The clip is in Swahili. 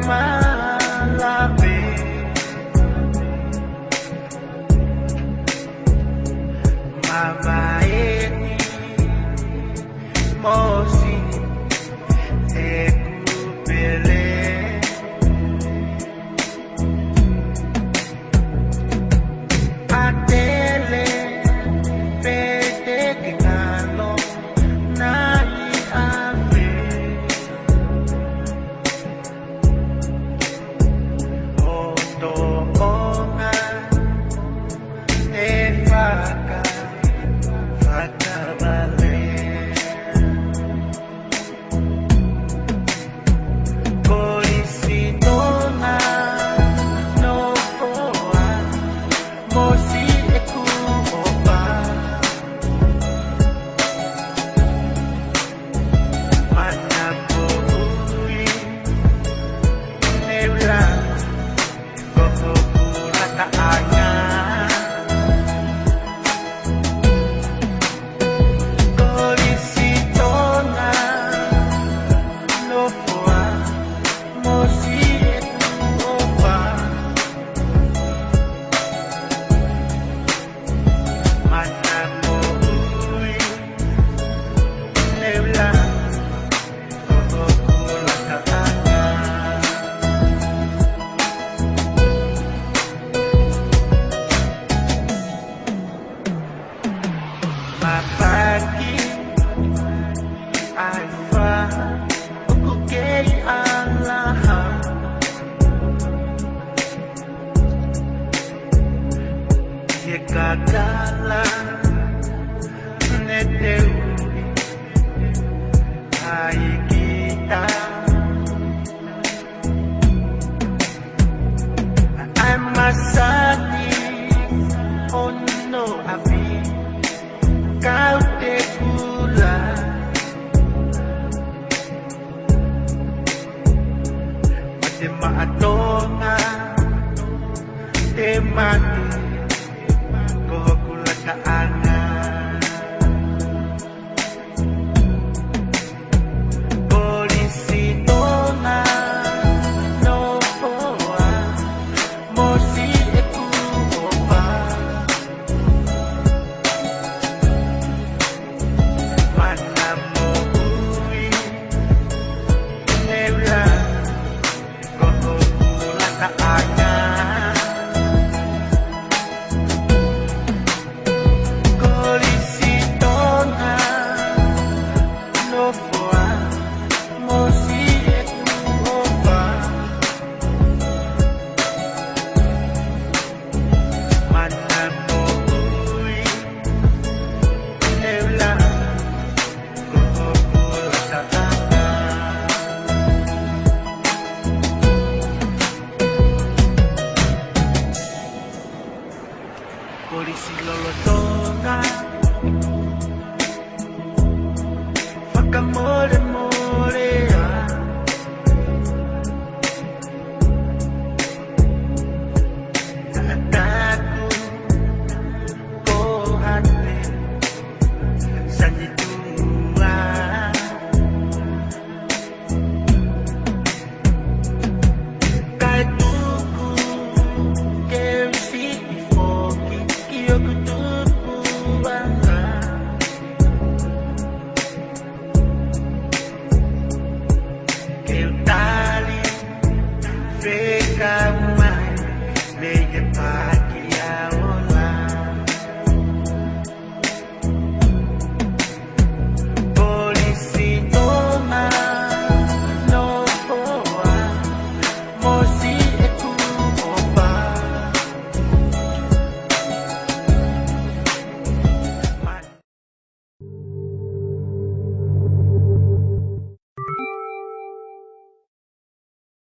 malave mabaeni mosi ekupele atele pete kengalo nai ave otoonga efaka fakabale Kolisi Tonga nofo mosi ekuopa manapoi nebla kokokula kaanya Kolisi Tonga nofo mosi ekuopa manapoi nebla kokokula kaanya mapagi alfa ukukei alaha yekagala neteuri aikita amasani ono api kau tekula mate maatonga te mati kohokula kaana Kolisi Tonga nofo mosi ekuopa manapoi nebla kokokula kaanya Kolisi Tonga nofo mosi ekuopa manapoi nebla kokokula kaanya Kolisi Tonga